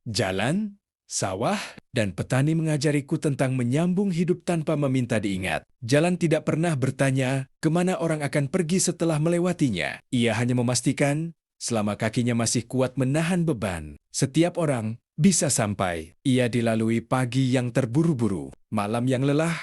Jalan, sawah, dan petani mengajariku tentang menyambung hidup tanpa meminta diingat. Jalan tidak pernah bertanya kemana orang akan pergi setelah melewatinya. Ia hanya memastikan selama kakinya masih kuat menahan beban, setiap orang bisa sampai. Ia dilalui pagi yang terburu-buru, malam yang lelah,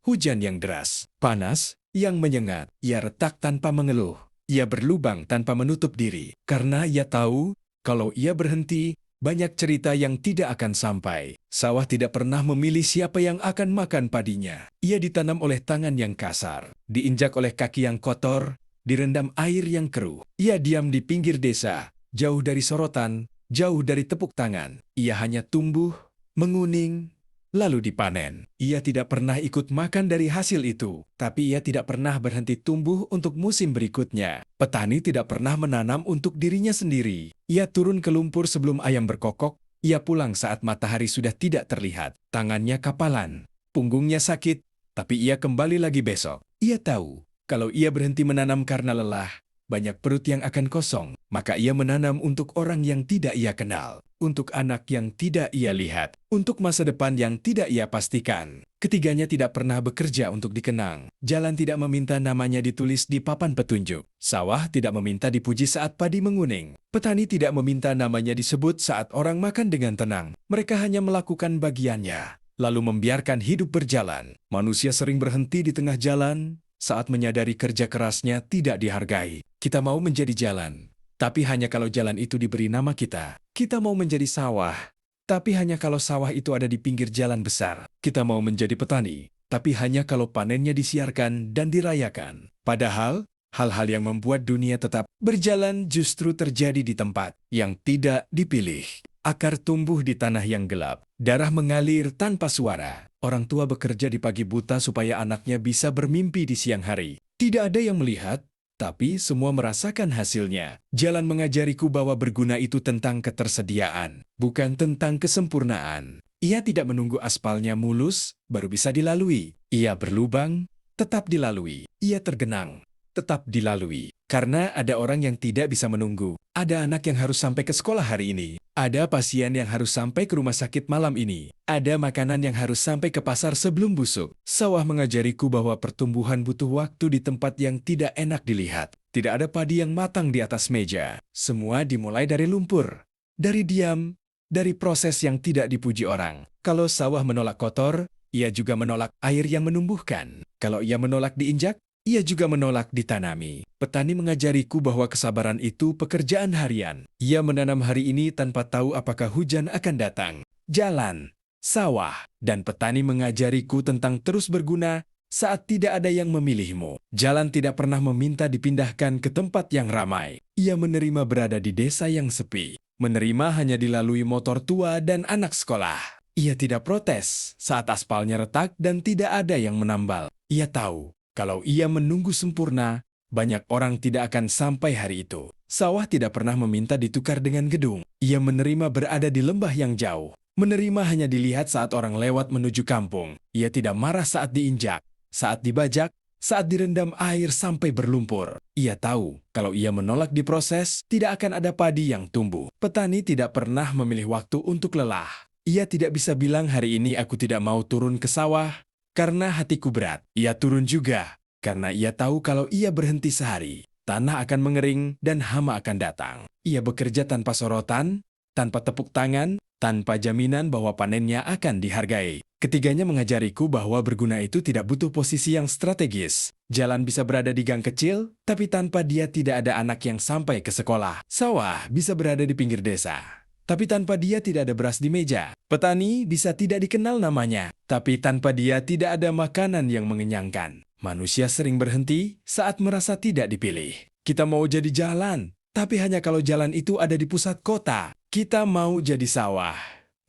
hujan yang deras, panas yang menyengat. Ia retak tanpa mengeluh. Ia berlubang tanpa menutup diri, karena ia tahu kalau ia berhenti, banyak cerita yang tidak akan sampai. Sawah tidak pernah memilih siapa yang akan makan padinya. Ia ditanam oleh tangan yang kasar, diinjak oleh kaki yang kotor, direndam air yang keruh. Ia diam di pinggir desa, jauh dari sorotan, jauh dari tepuk tangan. Ia hanya tumbuh, menguning, lalu dipanen. Ia tidak pernah ikut makan dari hasil itu, tapi ia tidak pernah berhenti tumbuh untuk musim berikutnya. Petani tidak pernah menanam untuk dirinya sendiri. Ia turun ke lumpur sebelum ayam berkokok. Ia pulang saat matahari sudah tidak terlihat. Tangannya kapalan, punggungnya sakit, tapi ia kembali lagi besok. Ia tahu, kalau ia berhenti menanam karena lelah, banyak perut yang akan kosong. Maka ia menanam untuk orang yang tidak ia kenal, untuk anak yang tidak ia lihat, untuk masa depan yang tidak ia pastikan. Ketiganya tidak pernah bekerja untuk dikenang. Jalan tidak meminta namanya ditulis di papan petunjuk. Sawah tidak meminta dipuji saat padi menguning. Petani tidak meminta namanya disebut saat orang makan dengan tenang. Mereka hanya melakukan bagiannya, lalu membiarkan hidup berjalan. Manusia sering berhenti di tengah jalan saat menyadari kerja kerasnya tidak dihargai. Kita mau menjadi jalan, tapi hanya kalau jalan itu diberi nama kita. Kita mau menjadi sawah, tapi hanya kalau sawah itu ada di pinggir jalan besar. Kita mau menjadi petani, tapi hanya kalau panennya disiarkan dan dirayakan. Padahal, hal-hal yang membuat dunia tetap berjalan justru terjadi di tempat yang tidak dipilih. Akar tumbuh di tanah yang gelap, darah mengalir tanpa suara. Orang tua bekerja di pagi buta supaya anaknya bisa bermimpi di siang hari. Tidak ada yang melihat, tapi semua merasakan hasilnya. Jalan mengajariku bahwa berguna itu tentang ketersediaan, bukan tentang kesempurnaan. Ia tidak menunggu aspalnya mulus, baru bisa dilalui. Ia berlubang, tetap dilalui. Ia tergenang, tetap dilalui. Karena ada orang yang tidak bisa menunggu. Ada anak yang harus sampai ke sekolah hari ini. Ada pasien yang harus sampai ke rumah sakit malam ini. Ada makanan yang harus sampai ke pasar sebelum busuk. Sawah mengajariku bahwa pertumbuhan butuh waktu di tempat yang tidak enak dilihat. Tidak ada padi yang matang di atas meja. Semua dimulai dari lumpur, dari diam, dari proses yang tidak dipuji orang. Kalau sawah menolak kotor, ia juga menolak air yang menumbuhkan. Kalau ia menolak diinjak, ia juga menolak ditanami. Petani mengajariku bahwa kesabaran itu pekerjaan harian. Ia menanam hari ini tanpa tahu apakah hujan akan datang. Jalan, sawah, dan petani mengajariku tentang terus berguna saat tidak ada yang memilihmu. Jalan tidak pernah meminta dipindahkan ke tempat yang ramai. Ia menerima berada di desa yang sepi. Menerima hanya dilalui motor tua dan anak sekolah. Ia tidak protes saat aspalnya retak dan tidak ada yang menambal. Ia tahu, kalau ia menunggu sempurna, banyak orang tidak akan sampai hari itu. Sawah tidak pernah meminta ditukar dengan gedung. Ia menerima berada di lembah yang jauh. Menerima hanya dilihat saat orang lewat menuju kampung. Ia tidak marah saat diinjak, saat dibajak, saat direndam air sampai berlumpur. Ia tahu, kalau ia menolak diproses, tidak akan ada padi yang tumbuh. Petani tidak pernah memilih waktu untuk lelah. Ia tidak bisa bilang hari ini aku tidak mau turun ke sawah, karena hatiku berat. Ia turun juga, karena ia tahu kalau ia berhenti sehari, tanah akan mengering dan hama akan datang. Ia bekerja tanpa sorotan, tanpa tepuk tangan, tanpa jaminan bahwa panennya akan dihargai. Ketiganya mengajariku bahwa berguna itu tidak butuh posisi yang strategis. Jalan bisa berada di gang kecil, tapi tanpa dia tidak ada anak yang sampai ke sekolah. Sawah bisa berada di pinggir desa, tapi tanpa dia tidak ada beras di meja. Petani bisa tidak dikenal namanya, tapi tanpa dia tidak ada makanan yang mengenyangkan. Manusia sering berhenti saat merasa tidak dipilih. Kita mau jadi jalan, tapi hanya kalau jalan itu ada di pusat kota. Kita mau jadi sawah,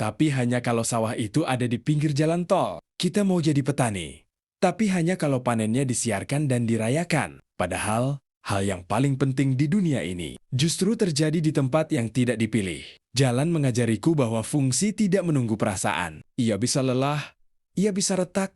tapi hanya kalau sawah itu ada di pinggir jalan tol. Kita mau jadi petani, tapi hanya kalau panennya disiarkan dan dirayakan. Padahal, hal yang paling penting di dunia ini justru terjadi di tempat yang tidak dipilih. Jalan mengajariku bahwa fungsi tidak menunggu perasaan. Ia bisa lelah, ia bisa retak,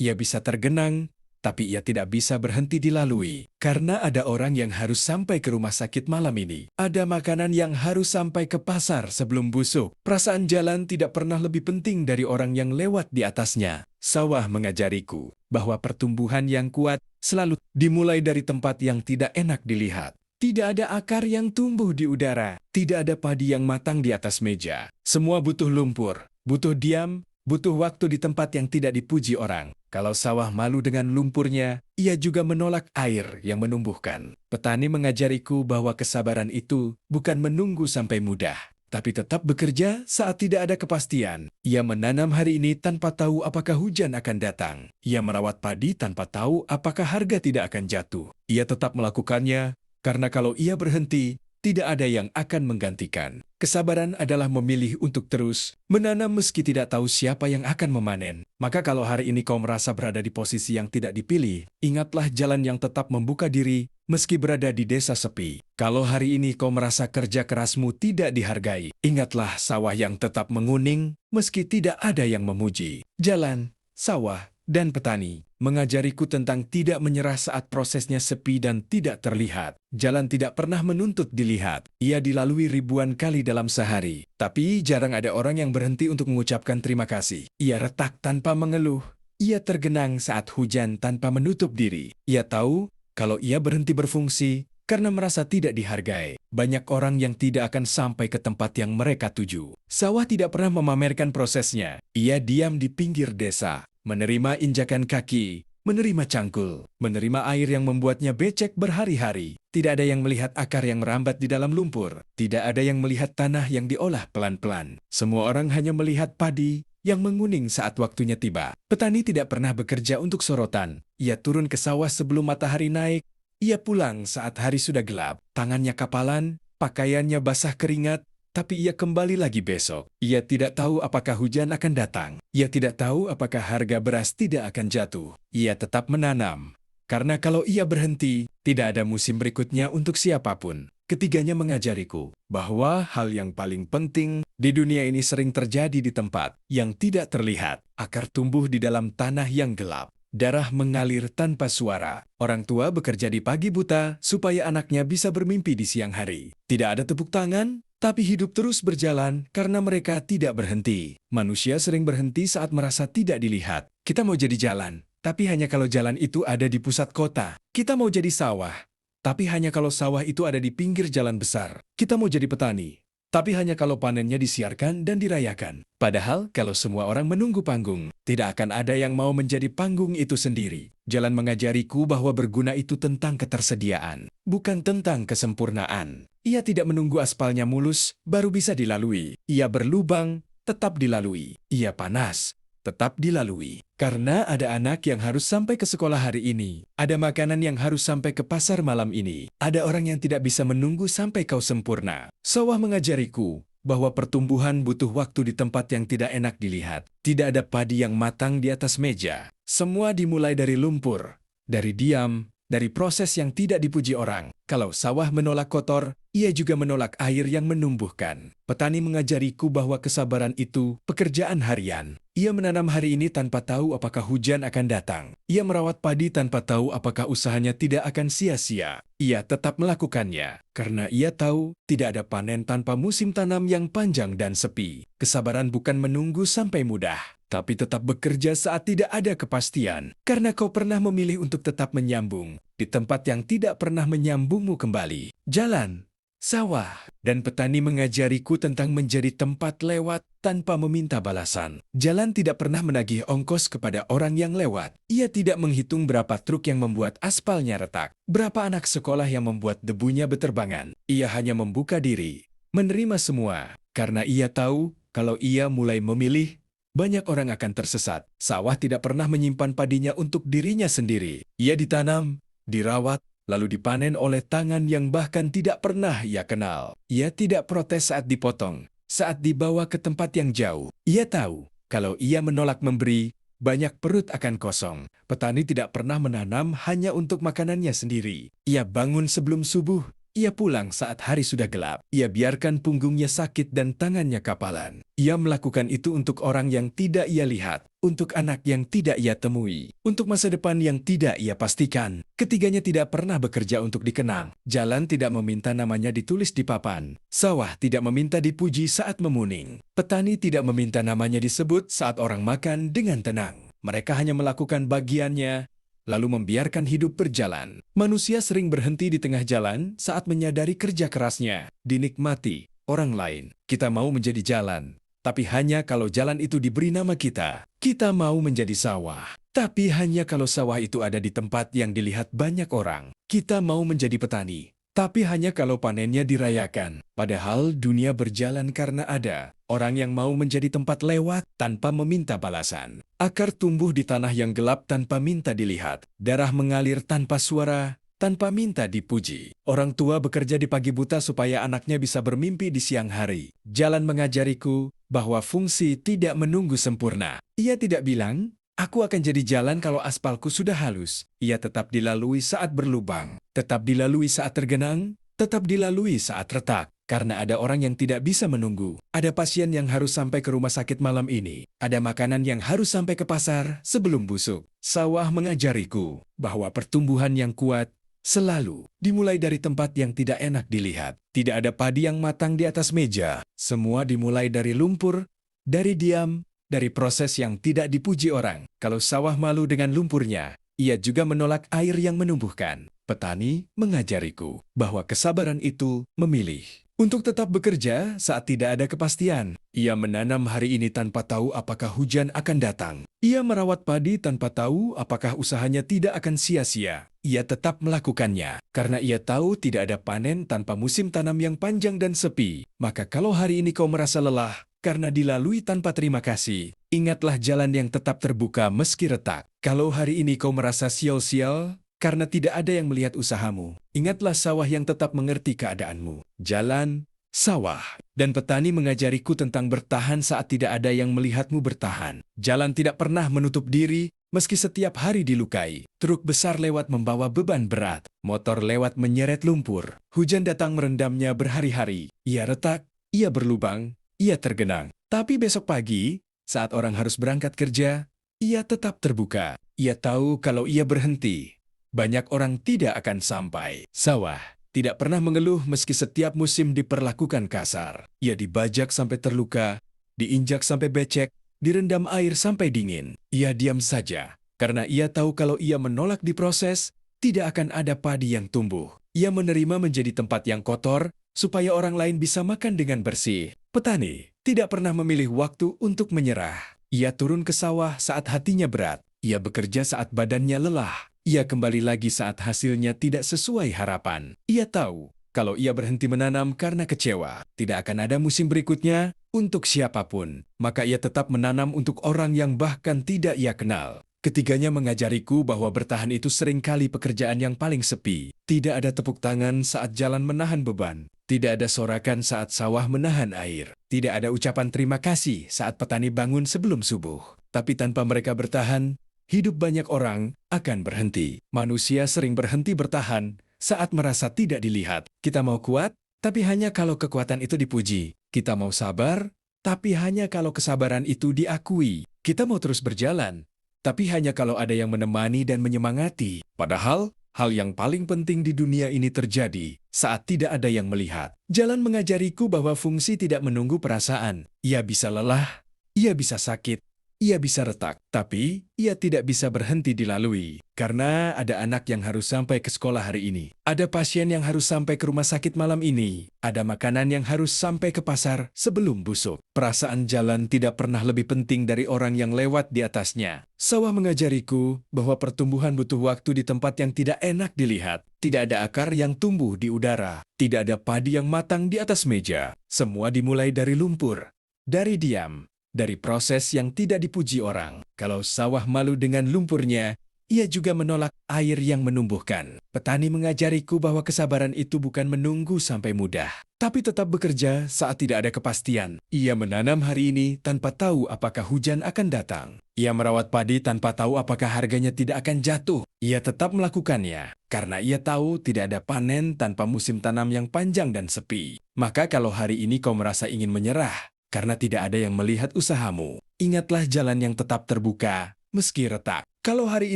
ia bisa tergenang, tapi ia tidak bisa berhenti dilalui. Karena ada orang yang harus sampai ke rumah sakit malam ini. Ada makanan yang harus sampai ke pasar sebelum busuk. Perasaan jalan tidak pernah lebih penting dari orang yang lewat di atasnya. Sawah mengajariku bahwa pertumbuhan yang kuat selalu dimulai dari tempat yang tidak enak dilihat. Tidak ada akar yang tumbuh di udara. Tidak ada padi yang matang di atas meja. Semua butuh lumpur, butuh diam, butuh waktu di tempat yang tidak dipuji orang. Kalau sawah malu dengan lumpurnya, ia juga menolak air yang menumbuhkan. Petani mengajariku bahwa kesabaran itu bukan menunggu sampai mudah, tapi tetap bekerja saat tidak ada kepastian. Ia menanam hari ini tanpa tahu apakah hujan akan datang. Ia merawat padi tanpa tahu apakah harga tidak akan jatuh. Ia tetap melakukannya, karena kalau ia berhenti, tidak ada yang akan menggantikan. Kesabaran adalah memilih untuk terus menanam meski tidak tahu siapa yang akan memanen. Maka kalau hari ini kau merasa berada di posisi yang tidak dipilih, ingatlah jalan yang tetap membuka diri meski berada di desa sepi. Kalau hari ini kau merasa kerja kerasmu tidak dihargai, ingatlah sawah yang tetap menguning meski tidak ada yang memuji. Jalan, sawah, dan petani mengajariku tentang tidak menyerah saat prosesnya sepi dan tidak terlihat. Jalan tidak pernah menuntut dilihat. Ia dilalui ribuan kali dalam sehari. Tapi jarang ada orang yang berhenti untuk mengucapkan terima kasih. Ia retak tanpa mengeluh. Ia tergenang saat hujan tanpa menutup diri. Ia tahu kalau ia berhenti berfungsi karena merasa tidak dihargai. Banyak orang yang tidak akan sampai ke tempat yang mereka tuju. Sawah tidak pernah memamerkan prosesnya. Ia diam di pinggir desa, menerima injakan kaki, menerima cangkul, menerima air yang membuatnya becek berhari-hari. Tidak ada yang melihat akar yang merambat di dalam lumpur. Tidak ada yang melihat tanah yang diolah pelan-pelan. Semua orang hanya melihat padi yang menguning saat waktunya tiba. Petani tidak pernah bekerja untuk sorotan. Ia turun ke sawah sebelum matahari naik. Ia pulang saat hari sudah gelap. Tangannya kapalan, pakaiannya basah keringat, tapi ia kembali lagi besok. Ia tidak tahu apakah hujan akan datang. Ia tidak tahu apakah harga beras tidak akan jatuh. Ia tetap menanam. Karena kalau ia berhenti, tidak ada musim berikutnya untuk siapapun. Ketiganya mengajariku bahwa hal yang paling penting di dunia ini sering terjadi di tempat yang tidak terlihat. Akar tumbuh di dalam tanah yang gelap. Darah mengalir tanpa suara. Orang tua bekerja di pagi buta supaya anaknya bisa bermimpi di siang hari. Tidak ada tepuk tangan, tapi hidup terus berjalan karena mereka tidak berhenti. Manusia sering berhenti saat merasa tidak dilihat. Kita mau jadi jalan, tapi hanya kalau jalan itu ada di pusat kota. Kita mau jadi sawah, tapi hanya kalau sawah itu ada di pinggir jalan besar. Kita mau jadi petani, tapi hanya kalau panennya disiarkan dan dirayakan. Padahal kalau semua orang menunggu panggung, tidak akan ada yang mau menjadi panggung itu sendiri. Jalan mengajariku bahwa berguna itu tentang ketersediaan, bukan tentang kesempurnaan. Ia tidak menunggu aspalnya mulus, baru bisa dilalui. Ia berlubang, tetap dilalui. Ia panas, tetap dilalui. Karena ada anak yang harus sampai ke sekolah hari ini. Ada makanan yang harus sampai ke pasar malam ini. Ada orang yang tidak bisa menunggu sampai kau sempurna. Sawah mengajariku bahwa pertumbuhan butuh waktu di tempat yang tidak enak dilihat. Tidak ada padi yang matang di atas meja. Semua dimulai dari lumpur, dari diam, dari proses yang tidak dipuji orang. Kalau sawah menolak kotor, ia juga menolak air yang menumbuhkan. Petani mengajariku bahwa kesabaran itu pekerjaan harian. Ia menanam hari ini tanpa tahu apakah hujan akan datang. Ia merawat padi tanpa tahu apakah usahanya tidak akan sia-sia. Ia tetap melakukannya, karena ia tahu tidak ada panen tanpa musim tanam yang panjang dan sepi. Kesabaran bukan menunggu sampai mudah, tapi tetap bekerja saat tidak ada kepastian. Karena kau pernah memilih untuk tetap menyambung di tempat yang tidak pernah menyambungmu kembali. Jalan, sawah, dan petani mengajariku tentang menjadi tempat lewat tanpa meminta balasan. Jalan tidak pernah menagih ongkos kepada orang yang lewat. Ia tidak menghitung berapa truk yang membuat aspalnya retak, berapa anak sekolah yang membuat debunya beterbangan. Ia hanya membuka diri, menerima semua, karena ia tahu kalau ia mulai memilih, banyak orang akan tersesat. Sawah tidak pernah menyimpan padinya untuk dirinya sendiri. Ia ditanam, dirawat, lalu dipanen oleh tangan yang bahkan tidak pernah ia kenal. Ia tidak protes saat dipotong, saat dibawa ke tempat yang jauh. Ia tahu, kalau ia menolak memberi, banyak perut akan kosong. Petani tidak pernah menanam hanya untuk makanannya sendiri. Ia bangun sebelum subuh, Ia pulang saat hari sudah gelap. Ia biarkan punggungnya sakit dan tangannya kapalan. Ia melakukan itu untuk orang yang tidak ia lihat, untuk anak yang tidak ia temui, untuk masa depan yang tidak ia pastikan. Ketiganya tidak pernah bekerja untuk dikenang. Jalan tidak meminta namanya ditulis di papan. Sawah tidak meminta dipuji saat memuning. Petani tidak meminta namanya disebut saat orang makan dengan tenang. Mereka hanya melakukan bagiannya, lalu membiarkan hidup berjalan. Manusia sering berhenti di tengah jalan saat menyadari kerja kerasnya dinikmati orang lain. Kita mau menjadi jalan, tapi hanya kalau jalan itu diberi nama kita. Kita mau menjadi sawah, tapi hanya kalau sawah itu ada di tempat yang dilihat banyak orang. Kita mau menjadi petani, tapi hanya kalau panennya dirayakan. Padahal dunia berjalan karena ada orang yang mau menjadi tempat lewat tanpa meminta balasan. Akar tumbuh di tanah yang gelap tanpa minta dilihat. Darah mengalir tanpa suara, tanpa minta dipuji. Orang tua bekerja di pagi buta supaya anaknya bisa bermimpi di siang hari. Jalan mengajariku bahwa fungsi tidak menunggu sempurna. Ia tidak bilang, aku akan jadi jalan kalau aspalku sudah halus. Ia tetap dilalui saat berlubang, tetap dilalui saat tergenang, tetap dilalui saat retak. Karena ada orang yang tidak bisa menunggu. Ada pasien yang harus sampai ke rumah sakit malam ini. Ada makanan yang harus sampai ke pasar sebelum busuk. Sawah mengajariku bahwa pertumbuhan yang kuat selalu dimulai dari tempat yang tidak enak dilihat. Tidak ada padi yang matang di atas meja. Semua dimulai dari lumpur, dari diam, dari proses yang tidak dipuji orang. Kalau sawah malu dengan lumpurnya, ia juga menolak air yang menumbuhkan. Petani mengajariku bahwa kesabaran itu memilih untuk tetap bekerja saat tidak ada kepastian. Ia menanam hari ini tanpa tahu apakah hujan akan datang. Ia merawat padi tanpa tahu apakah usahanya tidak akan sia-sia. Ia tetap melakukannya karena ia tahu tidak ada panen tanpa musim tanam yang panjang dan sepi. Maka kalau hari ini kau merasa lelah karena dilalui tanpa terima kasih, ingatlah jalan yang tetap terbuka meski retak. Kalau hari ini kau merasa sial-sial karena tidak ada yang melihat usahamu, ingatlah sawah yang tetap mengerti keadaanmu. Jalan, sawah, dan petani mengajariku tentang bertahan saat tidak ada yang melihatmu bertahan. Jalan tidak pernah menutup diri, meski setiap hari dilukai. Truk besar lewat membawa beban berat. Motor lewat menyeret lumpur. Hujan datang merendamnya berhari-hari. Ia retak, ia berlubang, ia tergenang. Tapi besok pagi, saat orang harus berangkat kerja, ia tetap terbuka. Ia tahu kalau ia berhenti, banyak orang tidak akan sampai. Sawah tidak pernah mengeluh meski setiap musim diperlakukan kasar. Ia dibajak sampai terluka, diinjak sampai becek, direndam air sampai dingin. Ia diam saja, karena ia tahu kalau ia menolak diproses, tidak akan ada padi yang tumbuh. Ia menerima menjadi tempat yang kotor, supaya orang lain bisa makan dengan bersih. Petani tidak pernah memilih waktu untuk menyerah. Ia turun ke sawah saat hatinya berat. Ia bekerja saat badannya lelah. Ia kembali lagi saat hasilnya tidak sesuai harapan. Ia tahu kalau ia berhenti menanam karena kecewa, tidak akan ada musim berikutnya untuk siapapun. Maka ia tetap menanam untuk orang yang bahkan tidak ia kenal. Ketiganya mengajariku bahwa bertahan itu seringkali pekerjaan yang paling sepi. Tidak ada tepuk tangan saat jalan menahan beban. Tidak ada sorakan saat sawah menahan air. Tidak ada ucapan terima kasih saat petani bangun sebelum subuh. Tapi tanpa mereka bertahan, hidup banyak orang akan berhenti. Manusia sering berhenti bertahan saat merasa tidak dilihat. Kita mau kuat, tapi hanya kalau kekuatan itu dipuji. Kita mau sabar, tapi hanya kalau kesabaran itu diakui. Kita mau terus berjalan, tapi hanya kalau ada yang menemani dan menyemangati. Padahal, hal yang paling penting di dunia ini terjadi saat tidak ada yang melihat. Jalan mengajariku bahwa fungsi tidak menunggu perasaan. Ia bisa lelah, ia bisa sakit, ia bisa retak, tapi ia tidak bisa berhenti dilalui. Karena ada anak yang harus sampai ke sekolah hari ini. Ada pasien yang harus sampai ke rumah sakit malam ini. Ada makanan yang harus sampai ke pasar sebelum busuk. Perasaan jalan tidak pernah lebih penting dari orang yang lewat di atasnya. Sawah mengajariku bahwa pertumbuhan butuh waktu di tempat yang tidak enak dilihat. Tidak ada akar yang tumbuh di udara. Tidak ada padi yang matang di atas meja. Semua dimulai dari lumpur, dari diam, dari proses yang tidak dipuji orang. Kalau sawah malu dengan lumpurnya, ia juga menolak air yang menumbuhkan. Petani mengajariku bahwa kesabaran itu bukan menunggu sampai mudah, tapi tetap bekerja saat tidak ada kepastian. Ia menanam hari ini tanpa tahu apakah hujan akan datang. Ia merawat padi tanpa tahu apakah harganya tidak akan jatuh. Ia tetap melakukannya, karena ia tahu tidak ada panen tanpa musim tanam yang panjang dan sepi. Maka kalau hari ini kau merasa ingin menyerah, karena tidak ada yang melihat usahamu, ingatlah jalan yang tetap terbuka, meski retak. Kalau hari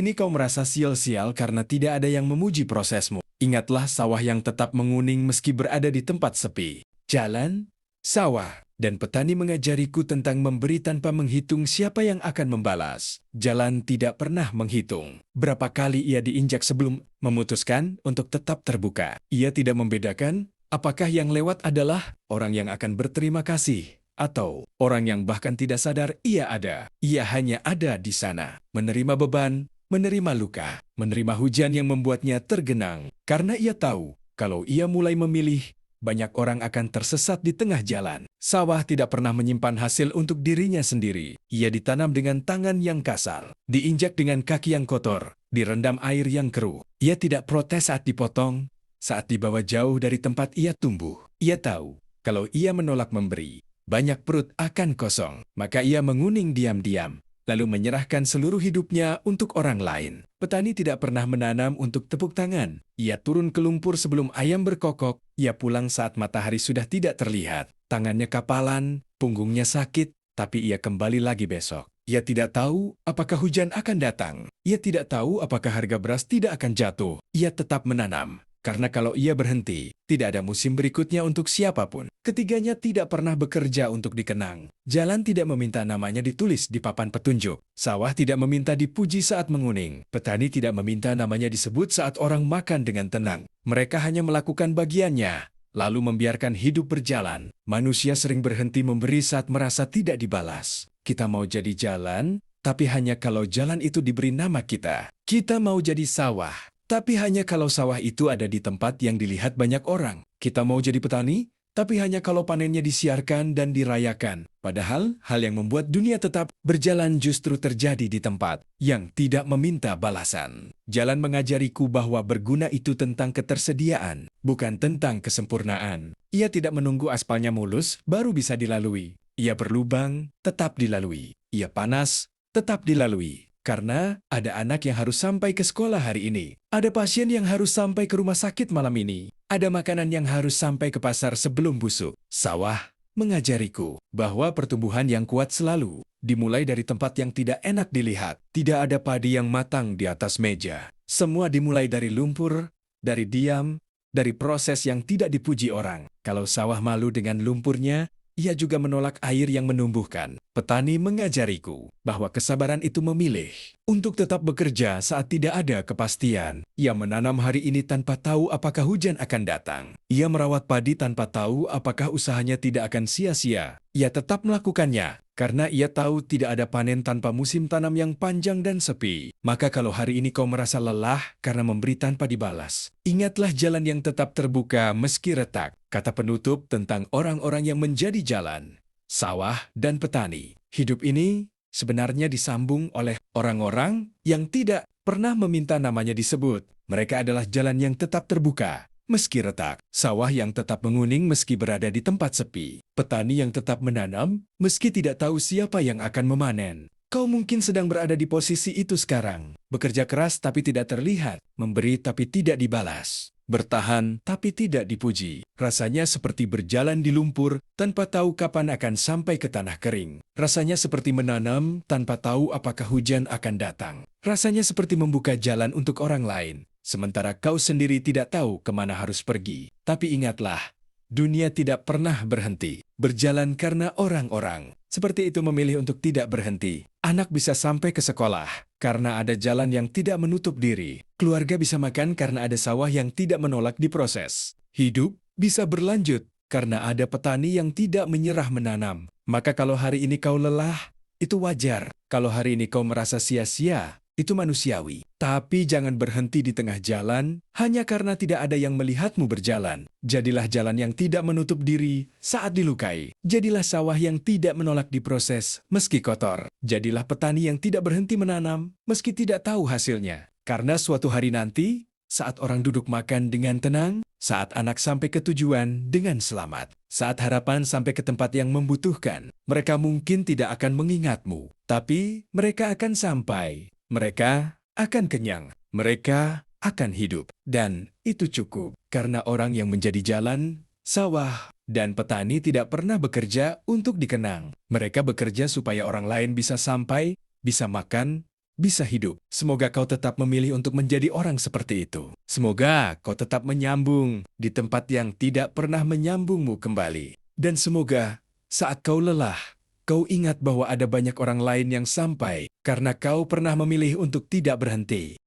ini kau merasa sial-sial karena tidak ada yang memuji prosesmu, ingatlah sawah yang tetap menguning meski berada di tempat sepi. Jalan, sawah, dan petani mengajariku tentang memberi tanpa menghitung siapa yang akan membalas. Jalan tidak pernah menghitung berapa kali ia diinjak sebelum memutuskan untuk tetap terbuka. Ia tidak membedakan apakah yang lewat adalah orang yang akan berterima kasih atau orang yang bahkan tidak sadar ia ada. Ia hanya ada di sana, menerima beban, menerima luka, menerima hujan yang membuatnya tergenang. Karena ia tahu, kalau ia mulai memilih, banyak orang akan tersesat di tengah jalan. Sawah tidak pernah menyimpan hasil untuk dirinya sendiri. Ia ditanam dengan tangan yang kasar, diinjak dengan kaki yang kotor, direndam air yang keruh. Ia tidak protes saat dipotong, saat dibawa jauh dari tempat ia tumbuh. Ia tahu, kalau ia menolak memberi, banyak perut akan kosong, maka ia menguning diam-diam, lalu menyerahkan seluruh hidupnya untuk orang lain. Petani tidak pernah menanam untuk tepuk tangan. Ia turun ke lumpur sebelum ayam berkokok. Ia pulang saat matahari sudah tidak terlihat. Tangannya kapalan, punggungnya sakit, tapi ia kembali lagi besok. Ia tidak tahu apakah hujan akan datang. Ia tidak tahu apakah harga beras tidak akan jatuh. Ia tetap menanam. Karena kalau ia berhenti, tidak ada musim berikutnya untuk siapapun. Ketiganya tidak pernah bekerja untuk dikenang. Jalan tidak meminta namanya ditulis di papan petunjuk. Sawah tidak meminta dipuji saat menguning. Petani tidak meminta namanya disebut saat orang makan dengan tenang. Mereka hanya melakukan bagiannya, lalu membiarkan hidup berjalan. Manusia sering berhenti memberi saat merasa tidak dibalas. Kita mau jadi jalan, tapi hanya kalau jalan itu diberi nama kita. Kita mau jadi sawah, tapi hanya kalau sawah itu ada di tempat yang dilihat banyak orang. Kita mau jadi petani, tapi hanya kalau panennya disiarkan dan dirayakan. Padahal, hal yang membuat dunia tetap berjalan justru terjadi di tempat yang tidak meminta balasan. Jalan mengajariku bahwa berguna itu tentang ketersediaan, bukan tentang kesempurnaan. Ia tidak menunggu aspalnya mulus, baru bisa dilalui. Ia berlubang, tetap dilalui. Ia panas, tetap dilalui. Karena ada anak yang harus sampai ke sekolah hari ini. Ada pasien yang harus sampai ke rumah sakit malam ini. Ada makanan yang harus sampai ke pasar sebelum busuk. Sawah mengajariku bahwa pertumbuhan yang kuat selalu dimulai dari tempat yang tidak enak dilihat. Tidak ada padi yang matang di atas meja. Semua dimulai dari lumpur, dari diam, dari proses yang tidak dipuji orang. Kalau sawah malu dengan lumpurnya, ia juga menolak air yang menumbuhkan. Petani mengajariku bahwa kesabaran itu memilih untuk tetap bekerja saat tidak ada kepastian. Ia menanam hari ini tanpa tahu apakah hujan akan datang. Ia merawat padi tanpa tahu apakah usahanya tidak akan sia-sia. Ia tetap melakukannya karena ia tahu tidak ada panen tanpa musim tanam yang panjang dan sepi. Maka kalau hari ini kau merasa lelah karena memberi tanpa dibalas, ingatlah jalan yang tetap terbuka meski retak. Kata penutup tentang orang-orang yang menjadi jalan, sawah, dan petani. Hidup ini sebenarnya disambung oleh orang-orang yang tidak pernah meminta namanya disebut. Mereka adalah jalan yang tetap terbuka, meski retak. Sawah yang tetap menguning meski berada di tempat sepi. Petani yang tetap menanam meski tidak tahu siapa yang akan memanen. Kau mungkin sedang berada di posisi itu sekarang. Bekerja keras tapi tidak terlihat. Memberi tapi tidak dibalas. Bertahan tapi tidak dipuji. Rasanya seperti berjalan di lumpur tanpa tahu kapan akan sampai ke tanah kering. Rasanya seperti menanam tanpa tahu apakah hujan akan datang. Rasanya seperti membuka jalan untuk orang lain, sementara kau sendiri tidak tahu kemana harus pergi. Tapi ingatlah, dunia tidak pernah berhenti. Berjalan karena orang-orang seperti itu memilih untuk tidak berhenti. Anak bisa sampai ke sekolah karena ada jalan yang tidak menutup diri. Keluarga bisa makan karena ada sawah yang tidak menolak diproses. Hidup bisa berlanjut karena ada petani yang tidak menyerah menanam. Maka kalau hari ini kau lelah, itu wajar. Kalau hari ini kau merasa sia-sia, Itu manusiawi. Tapi jangan berhenti di tengah jalan hanya karena tidak ada yang melihatmu berjalan. Jadilah jalan yang tidak menutup diri saat dilukai. Jadilah sawah yang tidak menolak diproses meski kotor. Jadilah petani yang tidak berhenti menanam meski tidak tahu hasilnya. Karena suatu hari nanti, saat orang duduk makan dengan tenang, saat anak sampai ke tujuan dengan selamat, saat harapan sampai ke tempat yang membutuhkan, mereka mungkin tidak akan mengingatmu, tapi mereka akan sampai. Mereka akan kenyang, mereka akan hidup. Dan itu cukup, karena orang yang menjadi jalan, sawah, dan petani tidak pernah bekerja untuk dikenang. Mereka bekerja supaya orang lain bisa sampai, bisa makan, bisa hidup. Semoga kau tetap memilih untuk menjadi orang seperti itu. Semoga kau tetap menyambung di tempat yang tidak pernah menyambungmu kembali. Dan semoga saat kau lelah, kau ingat bahwa ada banyak orang lain yang sampai karena kau pernah memilih untuk tidak berhenti.